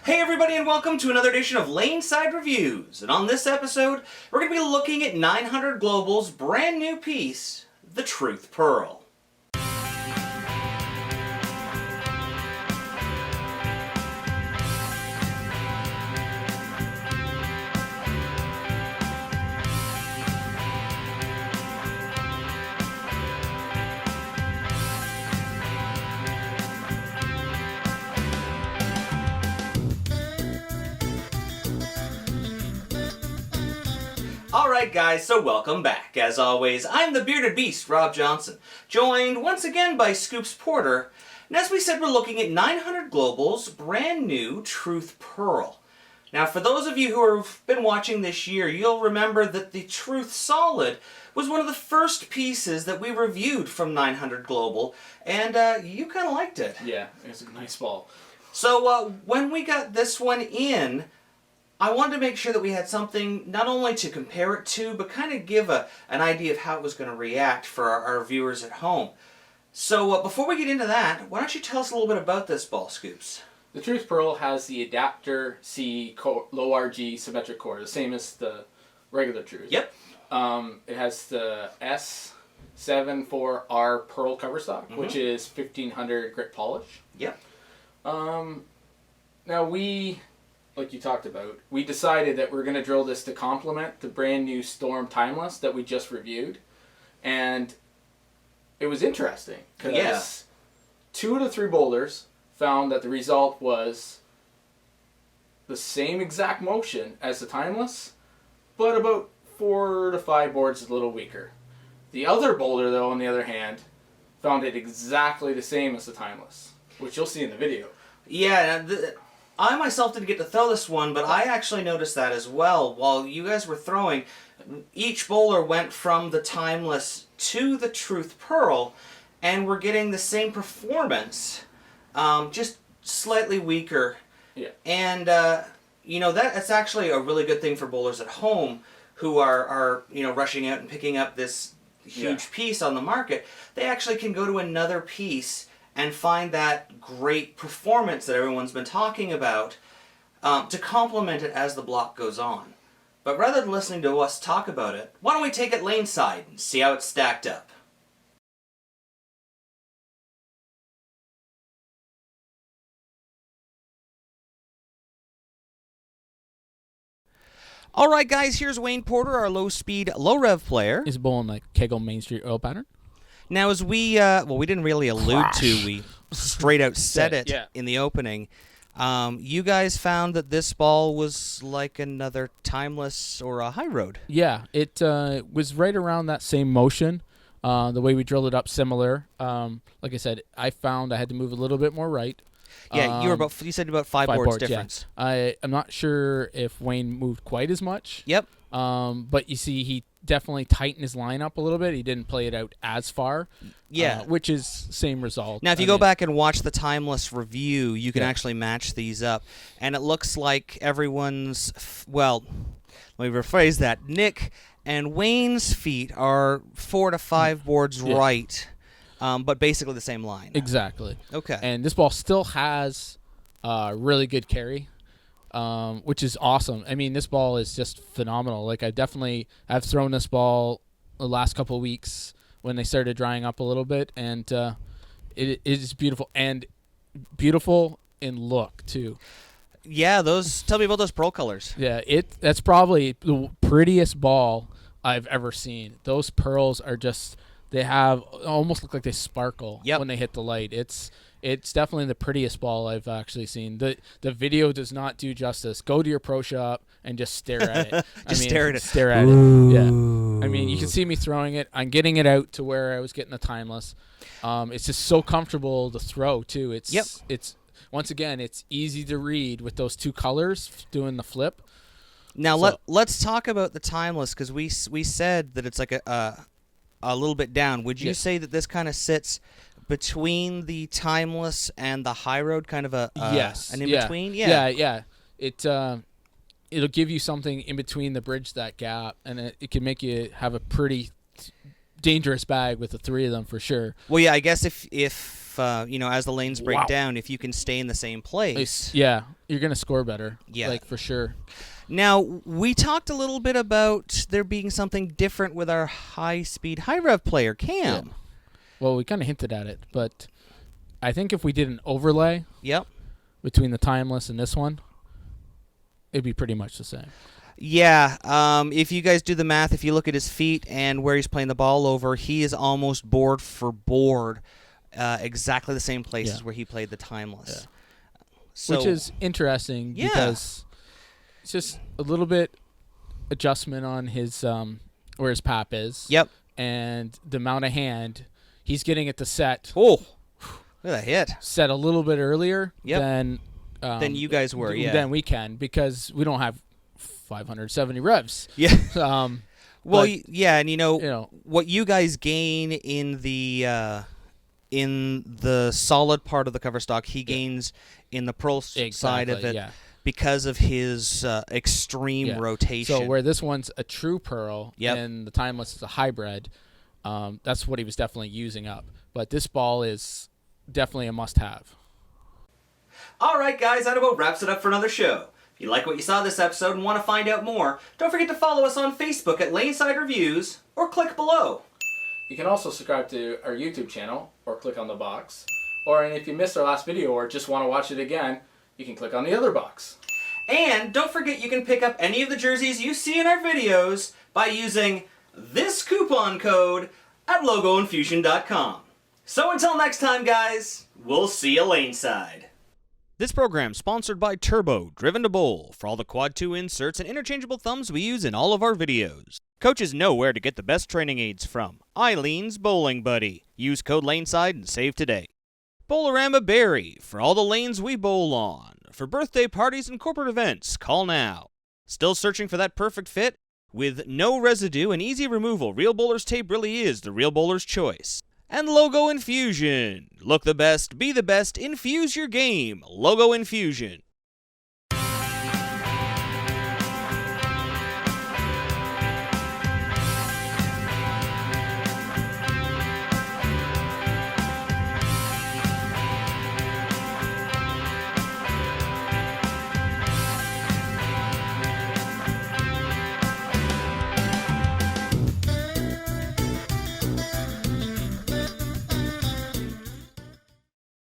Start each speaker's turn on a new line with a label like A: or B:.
A: Hey everybody, and welcome to another edition of Laneside Reviews. And on this episode, we're going to be looking at 900 Global's brand new piece, The Truth Pearl. Alright guys, so welcome back. As always, I'm the Bearded Beast, Rob Johnson, joined once again by Scoops Porter, and as we said, we're looking at 900 Global's brand new Truth Pearl. Now for those of you who have been watching this year, you'll remember that the Truth Solid was one of the first pieces that we reviewed from 900 Global, and you kind of liked it.
B: Yeah, it's a nice ball.
A: So when we got this one in, I wanted to make sure that we had something not only to compare it to, but kind of give an idea of how it was going to react for our viewers at home. So before we get into that, why don't you tell us a little bit about this ball, Scoops? The
B: Truth Pearl has the Adapter C low RG symmetric core, the same as the regular Truth.
A: Yep.
B: It has the S74R Pearl cover stock, which is 1500 grit polish.
A: Yep.
B: Now we, like you talked about, we decided that we're going to drill this to complement the brand new Storm Timeless that we just reviewed. And it was interesting because 2 of the 3 boulders found that the result was the same exact motion as the Timeless, but about 4 to 5 boards a little weaker. The other boulder, though, on the other hand, found it exactly the same as the Timeless, which you'll see in the video.
A: Yeah, I myself didn't get to throw this one, but I actually noticed that as well. While you guys were throwing, each bowler went from the Timeless to the Truth Pearl, and we're getting the same performance, just slightly weaker.
B: Yeah.
A: And, that's actually a really good thing for bowlers at home who are rushing out and picking up this huge piece on the market. They actually can go to another piece and find that great performance that everyone's been talking about to complement it as the block goes on. But rather than listening to us talk about it, why don't we take it laneside and see how it's stacked up? Alright guys, here's Wayne Porter, our low-speed, low-rev player.
C: He's bowling like KEGEL Main Street oil pattern.
A: Now, as we didn't really allude to, we straight out said it in the opening. You guys found that this ball was like another Timeless or a High Road.
C: Yeah, it was right around that same motion. The way we drilled it up, similar. Like I said, I found I had to move a little bit more right.
A: Yeah, you said about five boards difference.
C: Yeah. I'm not sure if Wayne moved quite as much.
A: Yep.
C: But you see, he definitely tightened his line up a little bit. He didn't play it out as far.
A: Yeah.
C: Which is same result.
A: Now, if you go back and watch the Timeless review, you can actually match these up. And it looks like everyone's, let me rephrase that. Nick and Wayne's feet are 4 to 5 boards right, but basically the same line.
C: Exactly.
A: Okay.
C: And this ball still has really good carry. Which is awesome. I mean, this ball is just phenomenal. Like, I've thrown this ball the last couple of weeks when they started drying up a little bit, and it is beautiful, and beautiful in look too.
A: Yeah, tell me about those pearl colors.
C: Yeah, that's probably the prettiest ball I've ever seen. Those pearls are they almost look like they sparkle when they hit the light. It's definitely the prettiest ball I've actually seen. The video does not do justice. Go to your pro shop and just stare at it.
A: Stare at it.
C: Stare at it. Yeah. I mean, you can see me throwing it. I'm getting it out to where I was getting the Timeless. It's just so comfortable to throw too. It's once again, it's easy to read with those 2 colors doing the flip.
A: Now let's talk about the Timeless, because we said that it's like a little bit down. Would you say that this kind of sits between the Timeless and the High Road, kind of an in-between?
C: Yeah. It'll give you something in between to bridge that gap, and it can make you have a pretty dangerous bag with the 3 of them for sure.
A: Well, yeah, I guess if as the lanes break
C: Wow.
A: down, if you can stay in the same place.
C: Yeah, you're gonna score better.
A: Yeah.
C: like for sure.
A: Now, we talked a little bit about there being something different with our high-speed, high-rev player, Cam.
C: Yeah. Well, we kind of hinted at it, but I think if we did an overlay
A: Yep.
C: between the timeless and this one, it'd be pretty much the same.
A: Yeah, if you guys do the math, if you look at his feet and where he's playing the ball over, he is almost board for board, exactly the same places
C: Yeah.
A: where he played the timeless.
C: Yeah.
A: So,
C: Which is interesting
A: Yeah.
C: because it's just a little bit adjustment on his where his pap is.
A: Yep.
C: And the amount of hand he's getting it to set
A: Oh, look at that hit.
C: set a little bit earlier
A: Yep.
C: than
A: you guys were, yeah.
C: Than we can because we don't have 570 revs.
A: Yeah. Well,
C: but,
A: yeah, and
C: you know,
A: what you guys gain in the solid part of the cover stock, he gains in the pearl side of it
C: yeah.
A: because of his extreme
C: Yeah.
A: rotation.
C: So where this one's a true pearl
A: Yep.
C: and the timeless is a hybrid, that's what he was definitely using up. But this ball is definitely a must-have.
A: All right, guys, that about wraps it up for another show. If you like what you saw this episode and want to find out more, don't forget to follow us on Facebook at Laneside Reviews or click below.
B: You can also subscribe to our YouTube channel or click on the box. Or and if you missed our last video or just want to watch it again, you can click on the other box.
A: And don't forget you can pick up any of the jerseys you see in our videos by using this coupon code at logoinfusion.com. So until next time, guys, we'll see you laneside. This program sponsored by Turbo, Driven to Bowl, for all the Quad 2 inserts and interchangeable thumbs we use in all of our videos. Coaches know where to get the best training aids from. Eileen's Bowling Buddy. Use code LANESIDE and save today. Bowlerama Berry, for all the lanes we bowl on. For birthday parties and corporate events, call now. Still searching for that perfect fit? With no residue and easy removal, Real Bowler's Tape really is the Real Bowler's choice. And Logo Infusion. Look the best, be the best, infuse your game. Logo Infusion.